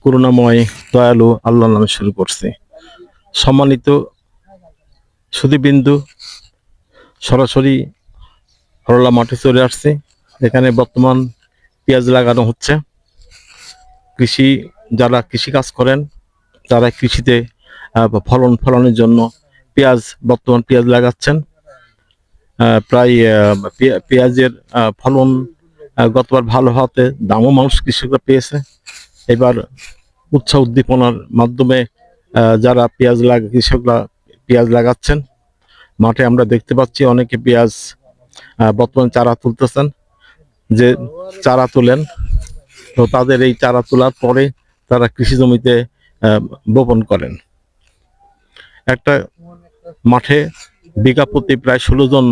করুণাময় দয়ালু আল্লাহর নামে শুরু করছি। সম্মানিত সুধীবৃন্দু, সরাসরি হরলা মাঠে চলে আসছে। এখানে বর্তমান পেঁয়াজ লাগানো হচ্ছে। যারা কৃষি কাজ করেন, যারা কৃষিতে ফলনের জন্য বর্তমান পেঁয়াজ লাগাচ্ছেন। প্রায় পেঁয়াজের ফলন গতবার ভালো হওয়াতে দামও মানুষ কৃষকরা পেয়েছে। এবার উৎসাহ উদ্দীপনার মাধ্যমে যারা কৃষকরা পেঁয়াজ লাগাচ্ছেন। মাঠে আমরা দেখতে পাচ্ছি অনেকে পেঁয়াজ বর্তমানে চারা তুলতেছেন। যে চারা তোলেন, তো তাদের এই চারা তোলার পরে তারা কৃষি জমিতে বপন করেন। একটা মাঠে বিঘা প্রতি প্রায় 16 জন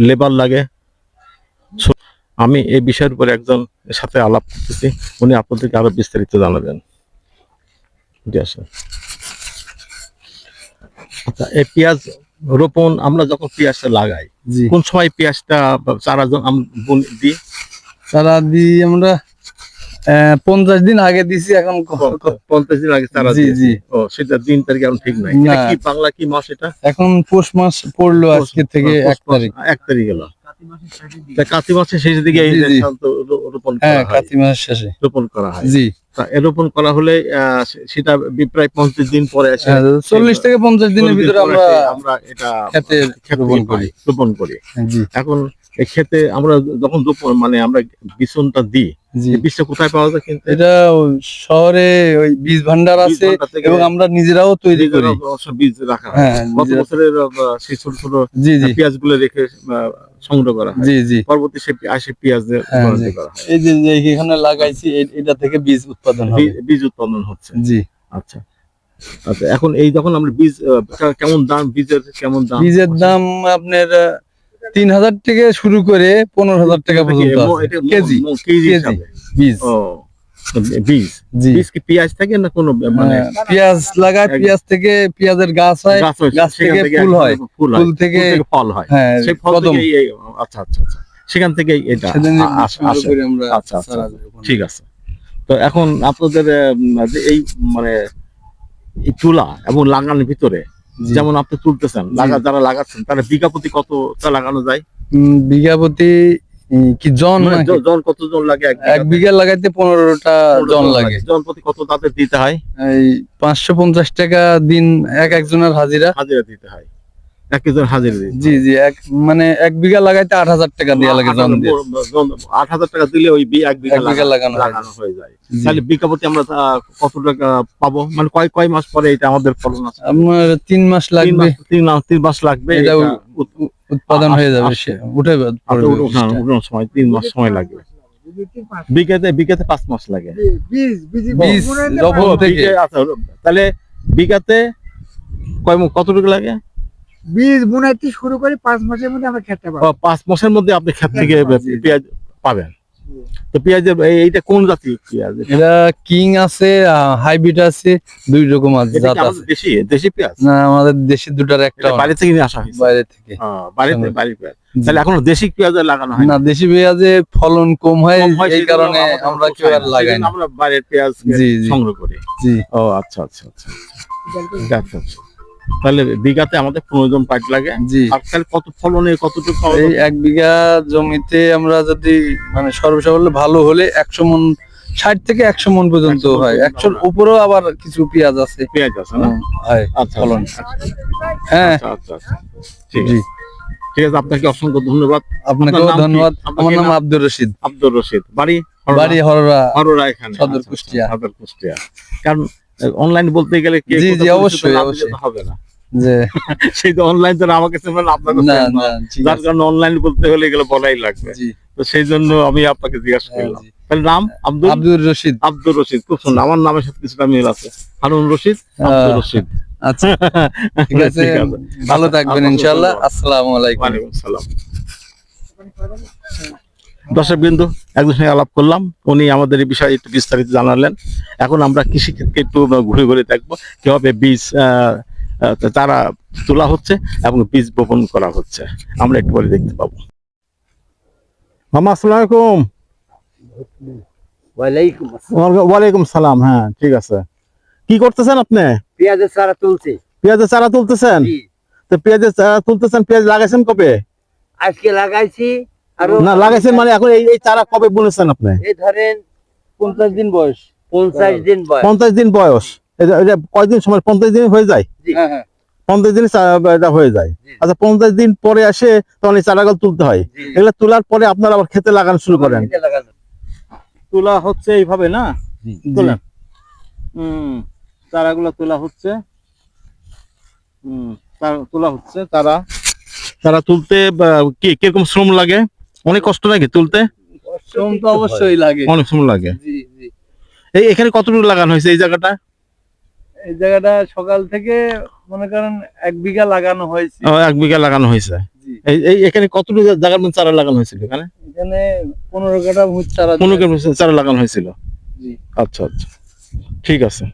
লেবার লাগে। আমি এই বিষয়ের উপরে একজন সাথে আলাপ করতেছি, উনি আপনাদেরকে আরো বিস্তারিত জানাবেন। আচ্ছা, এই পেঁয়াজ রোপণ আমরা যখন পেঁয়াজটা লাগাই, কোন সময় পেঁয়াজটা চারা দিই? চারা দিই আমরা 50 দিন আগে দিছি। এখন 50 দিন আগে চারা দিয়েছি। ও, সেটা দিন তারিখ এখন ঠিক নাই। এটা কি বাংলা কি মাস? এটা এখন পৌষ মাস পড়লো আজকে থেকে 1 তারিখ গেল। কাতি মাসের শেষের দিকে রোপণ করা হয়। কাতি মাসের শেষে রোপণ করা হয়। জি, রোপণ করা হলে সেটা প্রায় 50 দিন পরে আসে। 40 থেকে 50 দিনের ভিতরে আমরা এটা রোপণ করি। এখন এই ক্ষেতে আমরা যখন আমরা বিচনটা দিই, বীজটা কোথায় পাওয়া যায়? কিন্তু এটা শহরে ওই বীজ ভান্ডার আছে এবং আমরা নিজেরাও তৈরি করি। বীজ রাখা হয়। গত বছরের সেই ছোট ছোট পেঁয়াজ গুলো রেখে সংগ্রহ করা হয়। পরবর্তী পেঁয়াজ করা হয়। এই যে এখানে লাগাইছি, এটা থেকে বীজ উৎপাদন হচ্ছে। জি, আচ্ছা আচ্ছা। এখন এই যখন আমরা বীজ কেমন দাম? বীজের দাম আপনার 3000 থেকে শুরু করে 15,000 টাকা পর্যন্ত কেজি বীজ। বীজ কি পেঁয়াজ থেকে না কোনো পেঁয়াজ লাগায়, পেঁয়াজ থেকে পেঁয়াজের গাছ হয়, গাছ থেকে ফুল হয়, ফুল থেকে ফল হয়। সেই ফল থেকে আচ্ছা আচ্ছা আচ্ছা, সেখান থেকে এটা আসে। আচ্ছা আচ্ছা, ঠিক আছে। তো এখন আপনাদের এই এই তুলা এবং লাগানোর ভিতরে, যেমন আপনি তুলতেছেন, যারা লাগাচ্ছেন তারা বিঘা প্রতি কতটা লাগানো যায়? বিঘা প্রতি কি জন কতজন লাগে? 1 বিঘা লাগাইতে 15টা জন লাগে। জন প্রতি কত তাদের দিতে হয়? এই 550 টাকা দিন একজনের হাজিরা দিতে হয়। একজন হাজিরা দিতে। জি জি, 1 বিঘা লাগাইতে 8000 টাকা দেয়া লাগে। 8000 টাকা দিলে ওই 1 বিঘা লাগানো হয়ে যায়। তাহলে বিঘা প্রতি আমরা কত টাকা পাবো? মানে কয় মাস পরে এটা আমাদের ফলন আছে? আপনার 3 মাস লাগবে। 3 মাস লাগবে, এটা উৎপাদন হয়ে যাবে। উঠানোর সময় 3 মাস সময় লাগবে। বিঘাতে 5 মাস লাগে। তাহলে বিঘাতে কতটুকু লাগে? বীজ বুনাইতে শুরু করে 5 মাসের মধ্যে আমরা খেতে পাবো। 5 মাসের মধ্যে আপনি ক্ষেত থেকে পেঁয়াজ পাবেন। তো পেঁয়াজের এইটা কোন জাতীয় পেঁয়াজ? এটা কিং আছে, হাইব্রিড আছে, 2 রকম জাত আছে। দেশি পেঁয়াজ না, আমাদের দেশি দুটার একটা বাইরে থেকে নিয়ে আসা হয়েছে। বাইরে থেকে। বাড়ি পেঁয়াজ। তাহলে এখনো দেশি পেঁয়াজ লাগানো হয় না? দেশি পেঁয়াজে ফলন কম হয়, এই কারণে আমরা কেউ আর লাগাই না। আমরা বাইরের পেঁয়াজ সংগ্রহ করি। জি। ও আচ্ছা আচ্ছা আচ্ছা আচ্ছা। তাহলে বিঘাতে আমাদের 15 জন পাইট লাগে। আর তাহলে কত ফলনে কতটুকু? এই 1 বিঘা জমিতে আমরা যদি সর্বসাকুল্যে ভালো হলে 100 মণ, 60 থেকে 100 মণ পর্যন্ত হয়। 100-র উপরেও আবার কিছু পেঁয়াজ আছে না? আচ্ছা, ফলন। হ্যাঁ আচ্ছা আচ্ছা, ঠিক আছে। আপনাকে অসংখ্য ধন্যবাদ। আপনাকেও ধন্যবাদ। আমার নাম আব্দুর রশিদ। বাড়ি হররা, এখানে সদর কুষ্টিয়া। কারণ অনলাইন বলতে গেলে অবশ্যই হবে না, যে সেই তো অনলাইন তো আমাকে যার কারণে অনলাইন বলতে হলে এগুলো বলাই লাগবে। তো সেই জন্য আমি আপনাকে জিজ্ঞাসা করলাম। তাহলে নাম? আব্দুর রশিদ। খুব সুন্দর। আমার নামের সাথে কিছুটা মিল আছে, হারুন রশিদ, আব্দুর রশিদ। আচ্ছা, ঠিক আছে, ভালো থাকবেন ইনশাআল্লাহ। আসসালামু আলাইকুম। ওয়া আলাইকুম আসসালাম। দর্শক বিন্দু, একজন সঙ্গে আলাপ করলাম, উনি আমাদের এই বিষয়ে একটু বিস্তারিত জানালেন। এখন আমরা কৃষি ক্ষেত্রে একটু ঘুরে ঘুরে দেখবো কিভাবে বীজ চারা তোলা হচ্ছে এবং বীজ বপন করা হচ্ছে। আমরা একটু পরে দেখতে পাবো। মামা, আসসালামু আলাইকুম। ওয়ালাইকুম আসসালাম। ওয়ালাইকুম সালাম। হ্যাঁ, ঠিক আছে। কি করতেছেন আপনি? পেঁয়াজের চারা তুলছে। পেঁয়াজের চারা তুলতেছেন? জি, তো পেঁয়াজের চারা তুলতেছেন, পেঁয়াজ লাগাইছেন কবে? আজকে লাগাইছি। আর না, লাগাইছেন মানে এখন এই চারা কবে বুনেছেন আপনি? এই ধরেন 50 দিন বয়স। 50 দিন বয়স। 50 দিন বয়স। এটা কয়দিন সময়? 50 দিন হয়ে যায়? হ্যাঁ হ্যাঁ 50 দিনে এটা হয়ে যায়। জি। আচ্ছা, 50 দিন পরে আসে তখন এই চারাগুলো তুলতে হয়। জি। এগুলো তোলার পরে আপনারা আবার খেতে লাগানো শুরু করেন। এটা লাগানো। তোলা হচ্ছে এইভাবে না? জি। তোলেন। চারাগুলো তোলা হচ্ছে। তোলা হচ্ছে তারা তুলতে কিরকম শ্রম লাগে? অনেক কষ্ট লাগে তুলতে? শ্রম তো অবশ্যই লাগে। অনেক শ্রম লাগে। জি জি। এখানে কতটুকু লাগানো হয়েছে এই জায়গাটা? এই জায়গাটা সকাল থেকে মনে করেন 1 বিঘা লাগানো হয়েছে। 1 বিঘা লাগানো হয়েছে। জি। এখানে কতটুকু জায়গার মধ্যে চারা লাগানো হয়েছিল? এখানে এখানে 15 কাঠা ভুঁই চারা 15 চারা লাগানো হয়েছিল। জি। আচ্ছা আচ্ছা, ঠিক আছে।